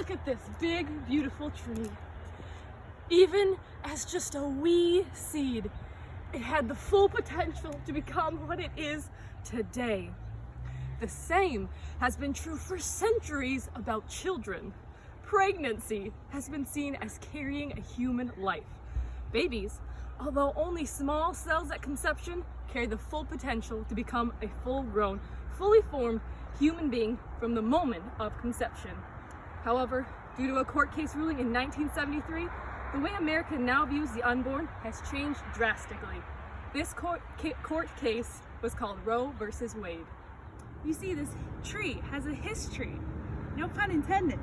look at this big, beautiful tree. Even as just a wee seed, it had the full potential to become what it is today. The same has been true for centuries about children. Pregnancy has been seen as carrying a human life. Babies, although only small cells at conception, carry the full potential to become a full-grown, fully formed human being from the moment of conception. However, due to a court case ruling in 1973, the way America now views the unborn has changed drastically. This court case was called Roe versus Wade. You see, this tree has a history, no pun intended,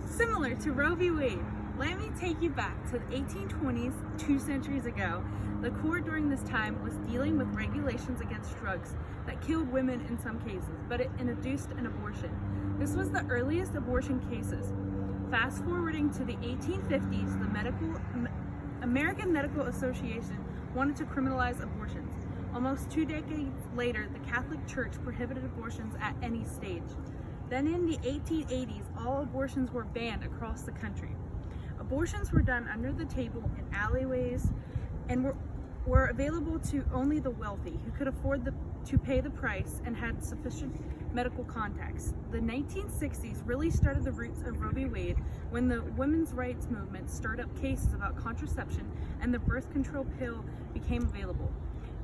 similar to Roe v. Wade. Let me take you back to the 1820s, 2 centuries ago. The court during this time was dealing with regulations against drugs that killed women in some cases, but it introduced an abortion. This was the earliest abortion cases. Fast forwarding to the 1850s, the American Medical Association wanted to criminalize abortions. Almost 2 decades later, the Catholic Church prohibited abortions at any stage. Then in the 1880s, all abortions were banned across the country. Abortions were done under the table in alleyways and were available to only the wealthy who could afford to pay the price and had sufficient medical contacts. The 1960s really started the roots of Roe v. Wade when the women's rights movement stirred up cases about contraception and the birth control pill became available.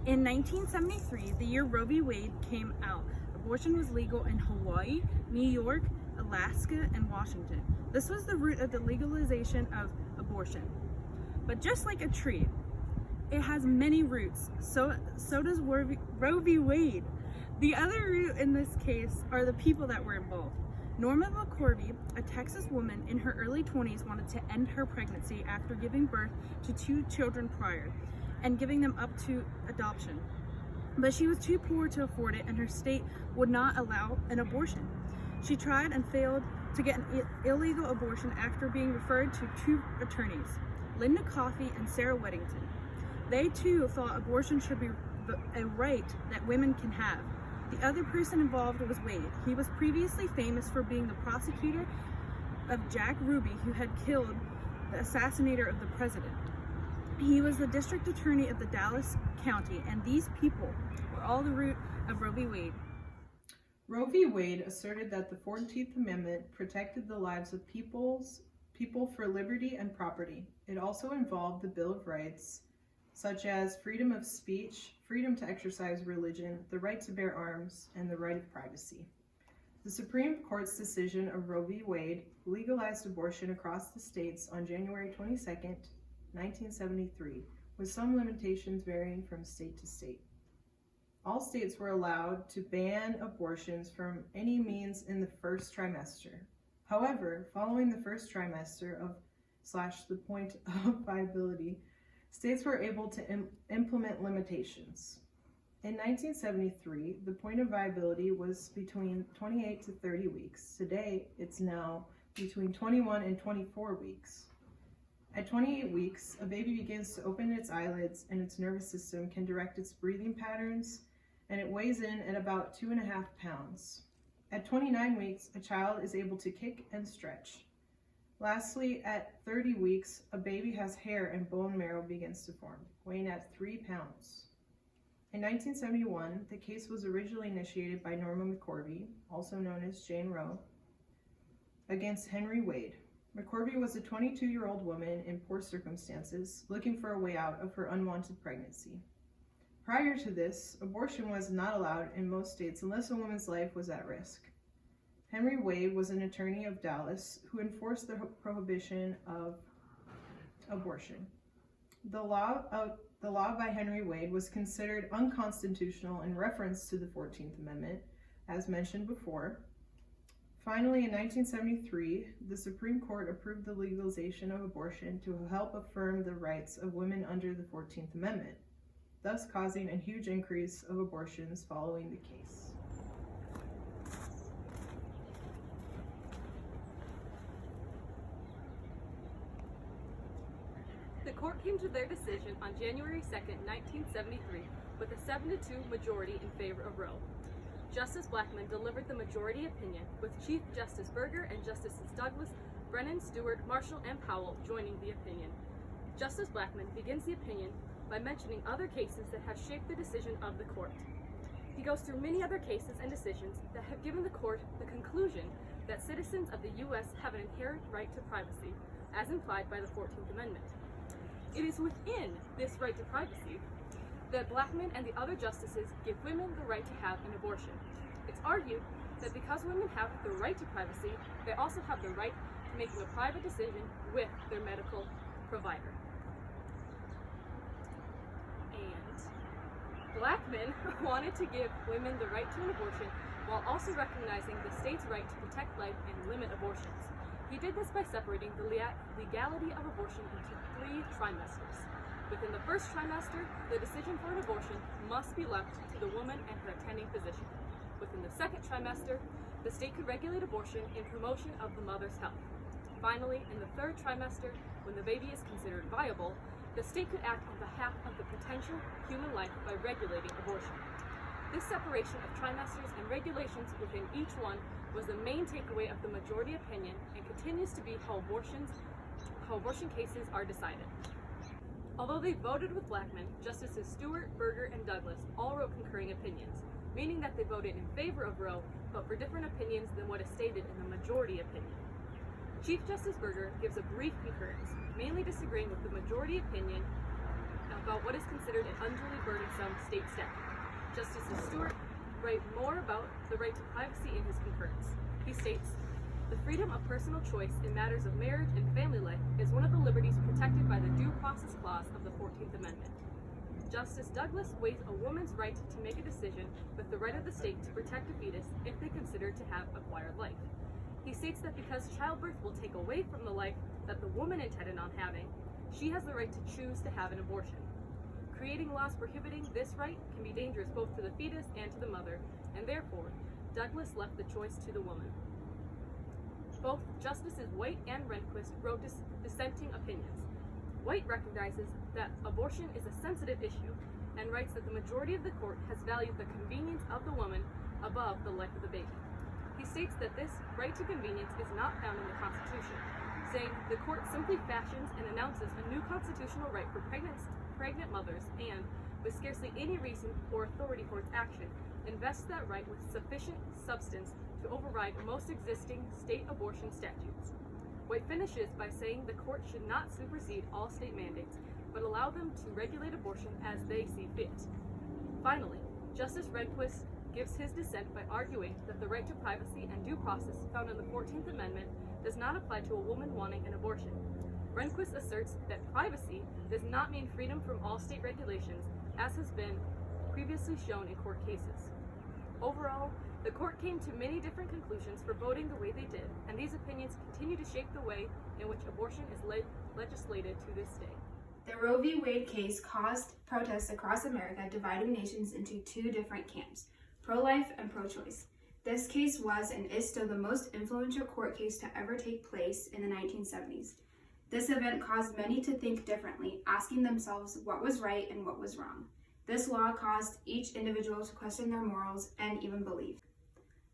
In 1973, the year Roe v. Wade came out, abortion was legal in Hawaii, New York, Alaska, and Washington. This was the root of the legalization of abortion. But just like a tree, it has many roots. So does Roe v. Wade. The other root in this case are the people that were involved. Norma McCorvey, a Texas woman in her early 20s, wanted to end her pregnancy after giving birth to 2 children prior and giving them up to adoption. But she was too poor to afford it, and her state would not allow an abortion. She tried and failed to get an illegal abortion after being referred to 2 attorneys, Linda Coffey and Sarah Weddington. They too thought abortion should be a right that women can have. The other person involved was Wade. He was previously famous for being the prosecutor of Jack Ruby, who had killed the assassinator of the president. He was the district attorney of the Dallas County, and these people were all the root of Roe v. Wade. Roe v. Wade asserted that the 14th Amendment protected the lives of people for liberty and property. It also involved the Bill of Rights, such as freedom of speech, freedom to exercise religion, the right to bear arms, and the right of privacy. The Supreme Court's decision of Roe v. Wade legalized abortion across the states on January 22, 1973, with some limitations varying from state to state. All states were allowed to ban abortions from any means in the first trimester. However, following the first trimester / the point of viability, states were able to implement limitations. In 1973, the point of viability was between 28 to 30 weeks. Today, it's now between 21 and 24 weeks. At 28 weeks, a baby begins to open its eyelids and its nervous system can direct its breathing patterns, and it weighs in at about 2.5 pounds. At 29 weeks, a child is able to kick and stretch. Lastly, at 30 weeks, a baby has hair and bone marrow begins to form, weighing at 3 pounds. In 1971, the case was originally initiated by Norma McCorvey, also known as Jane Roe, against Henry Wade. McCorvey was a 22-year-old woman in poor circumstances, looking for a way out of her unwanted pregnancy. Prior to this, abortion was not allowed in most states unless a woman's life was at risk. Henry Wade was an attorney of Dallas who enforced the prohibition of abortion. The law by Henry Wade was considered unconstitutional in reference to the 14th Amendment, as mentioned before. Finally, in 1973, the Supreme Court approved the legalization of abortion to help affirm the rights of women under the 14th Amendment, thus causing a huge increase of abortions following the case. The court came to their decision on January 2, 1973, with a 7-2 majority in favor of Roe. Justice Blackmun delivered the majority opinion, with Chief Justice Berger and Justices Douglas, Brennan, Stewart, Marshall, and Powell joining the opinion. Justice Blackmun begins the opinion by mentioning other cases that have shaped the decision of the court. He goes through many other cases and decisions that have given the court the conclusion that citizens of the U.S. have an inherent right to privacy, as implied by the 14th Amendment. It is within this right to privacy that Blackmun and the other justices give women the right to have an abortion. It's argued that because women have the right to privacy, they also have the right to making a private decision with their medical provider. And Blackmun wanted to give women the right to an abortion while also recognizing the state's right to protect life and limit abortions. He did this by separating the legality of abortion into 3 trimesters. Within the first trimester, the decision for an abortion must be left to the woman and her attending physician. Within the second trimester, the state could regulate abortion in promotion of the mother's health. Finally, in the third trimester, when the baby is considered viable, the state could act on behalf of the potential human life by regulating abortion. This separation of trimesters and regulations within each one was the main takeaway of the majority opinion and continues to be how abortion cases are decided. Although they voted with Blackmun, Justices Stewart, Berger, and Douglas all wrote concurring opinions, meaning that they voted in favor of Roe, but for different opinions than what is stated in the majority opinion. Chief Justice Berger gives a brief concurrence, mainly disagreeing with the majority opinion about what is considered an unduly burdensome state statute. Justices Stewart write more about the right to privacy in his concurrence. He states, "The freedom of personal choice in matters of marriage and family life is one of the liberties protected by the Due Process Clause of the 14th Amendment." Justice Douglas weighs a woman's right to make a decision with the right of the state to protect a fetus if they consider to have acquired life. He states that because childbirth will take away from the life that the woman intended on having, she has the right to choose to have an abortion. Creating laws prohibiting this right can be dangerous both to the fetus and to the mother, and therefore, Douglas left the choice to the woman. Both Justices White and Rehnquist wrote dissenting opinions. White recognizes that abortion is a sensitive issue and writes that the majority of the court has valued the convenience of the woman above the life of the baby. He states that this right to convenience is not found in the Constitution, saying the court simply fashions and announces a new constitutional right for pregnant mothers and, with scarcely any reason or authority for its action, invests that right with sufficient substance to override most existing state abortion statutes. White finishes by saying the court should not supersede all state mandates, but allow them to regulate abortion as they see fit. Finally, Justice Rehnquist gives his dissent by arguing that the right to privacy and due process found in the 14th Amendment does not apply to a woman wanting an abortion. Rehnquist asserts that privacy does not mean freedom from all state regulations, as has been previously shown in court cases. Overall, the court came to many different conclusions for voting the way they did, and these opinions continue to shape the way in which abortion is legislated to this day. The Roe v. Wade case caused protests across America, dividing nations into 2 different camps, pro-life and pro-choice. This case was and is still the most influential court case to ever take place in the 1970s. This event caused many to think differently, asking themselves what was right and what was wrong. This law caused each individual to question their morals and even belief.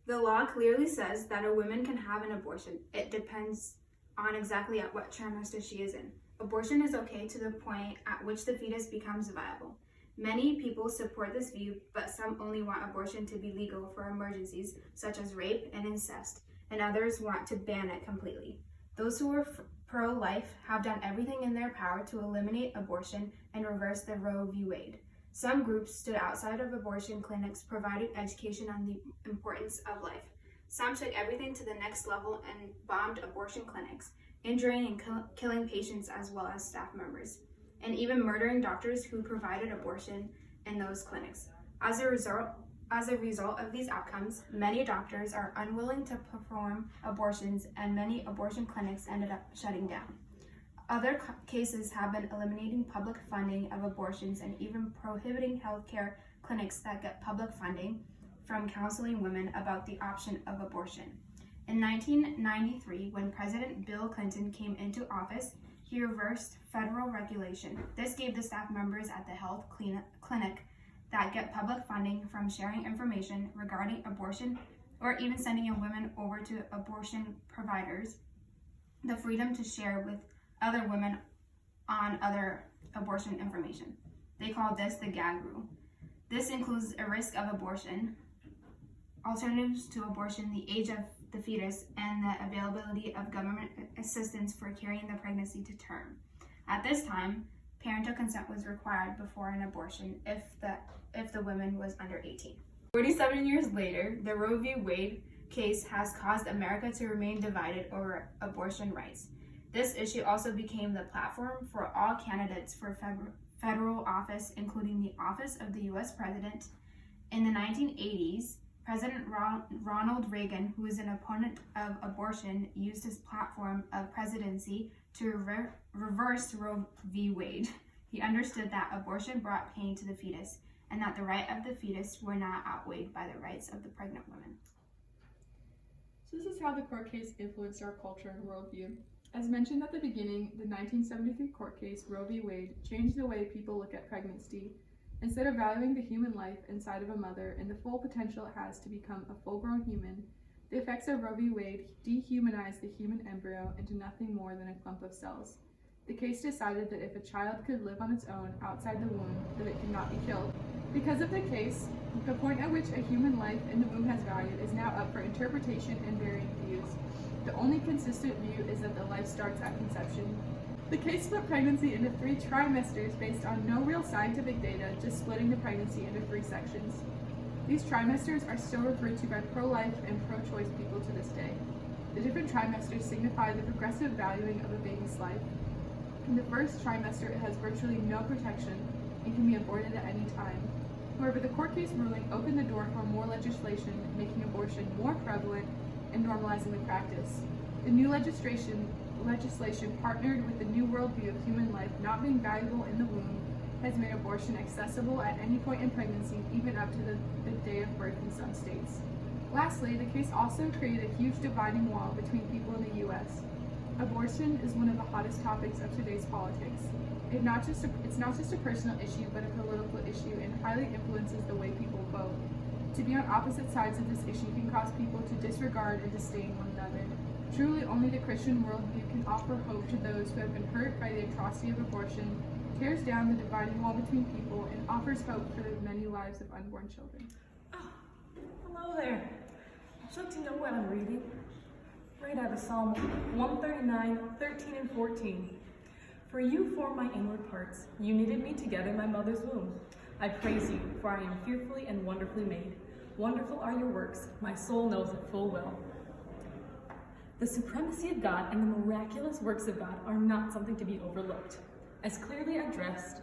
The law clearly says that a woman can have an abortion. It depends on exactly at what trimester she is in. Abortion is okay to the point at which the fetus becomes viable. Many people support this view, but some only want abortion to be legal for emergencies such as rape and incest, and others want to ban it completely. Those who are pro-life have done everything in their power to eliminate abortion and reverse the Roe v. Wade. Some groups stood outside of abortion clinics providing education on the importance of life. Some took everything to the next level and bombed abortion clinics, injuring and killing patients as well as staff members, and even murdering doctors who provided abortion in those clinics. As a result of these outcomes, many doctors are unwilling to perform abortions, and many abortion clinics ended up shutting down. Other cases have been eliminating public funding of abortions and even prohibiting healthcare clinics that get public funding from counseling women about the option of abortion. In 1993, when President Bill Clinton came into office, he reversed federal regulation. This gave the staff members at the health clinic that get public funding from sharing information regarding abortion or even sending a woman over to abortion providers the freedom to share with other women on other abortion information. They call this the gag rule. This includes a risk of abortion, alternatives to abortion, the age of the fetus, and the availability of government assistance for carrying the pregnancy to term. At this time, parental consent was required before an abortion if the woman was under 18. 47 years later, the Roe v. Wade case has caused America to remain divided over abortion rights. This issue also became the platform for all candidates for federal office, including the office of the U.S. President. In the 1980s, President Ronald Reagan, who is an opponent of abortion, used his platform of presidency to reverse Roe v. Wade. He understood that abortion brought pain to the fetus, and that the right of the fetus were not outweighed by the rights of the pregnant woman. So this is how the court case influenced our culture and worldview. As mentioned at the beginning, the 1973 court case, Roe v. Wade, changed the way people look at pregnancy. Instead of valuing the human life inside of a mother and the full potential it has to become a full-grown human, the effects of Roe v. Wade dehumanized the human embryo into nothing more than a clump of cells. The case decided that if a child could live on its own outside the womb, that it could not be killed. Because of the case, the point at which a human life in the womb has value is now up for interpretation and varying views. The only consistent view is that the life starts at conception. The case split pregnancy into 3 trimesters based on no real scientific data, just splitting the pregnancy into 3 sections. These trimesters are still referred to by pro-life and pro-choice people to this day. The different trimesters signify the progressive valuing of a baby's life. In the first trimester, it has virtually no protection and can be aborted at any time. However, the court case ruling opened the door for more legislation, making abortion more prevalent and normalizing the practice. The new legislation partnered with the new worldview of human life not being valuable in the womb has made abortion accessible at any point in pregnancy, even up to the day of birth in some states. Lastly, the case also created a huge dividing wall between people in the U.S. Abortion is one of the hottest topics of today's politics. It's not just a personal issue, but a political issue, and highly influences the way people vote. To be on opposite sides of this issue can cause people to disregard and disdain one another. Truly, only the Christian worldview can offer hope to those who have been hurt by the atrocity of abortion, tears down the dividing wall between people, and offers hope for the many lives of unborn children. Oh, hello there. Would you like to know what I'm reading? Right out of Psalm 139, 13 and 14. For you formed my inward parts. You knitted me together in my mother's womb. I praise you, for I am fearfully and wonderfully made. Wonderful are your works. My soul knows it full well. The supremacy of God and the miraculous works of God are not something to be overlooked. As clearly addressed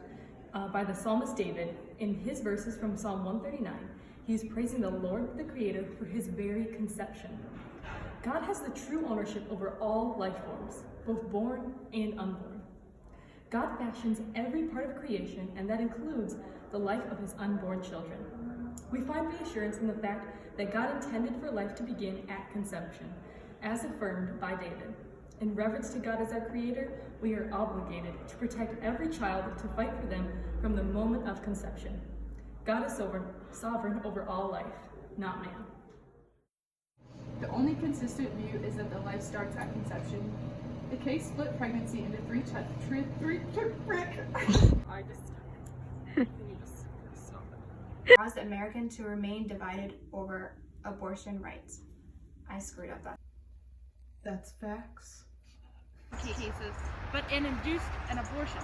by the psalmist David in his verses from Psalm 139, he is praising the Lord, the Creator, for his very conception. God has the true ownership over all life forms, both born and unborn. God fashions every part of creation, and that includes the life of his unborn children. We find reassurance in the fact that God intended for life to begin at conception, as affirmed by David. In reverence to God as our Creator, we are obligated to protect every child, to fight for them from the moment of conception. God is sovereign over all life, not man. The only consistent view is that the life starts at conception. The case split pregnancy into 3 Caused Americans to remain divided over abortion rights. I screwed up that. That's facts. Cases, but induced an abortion.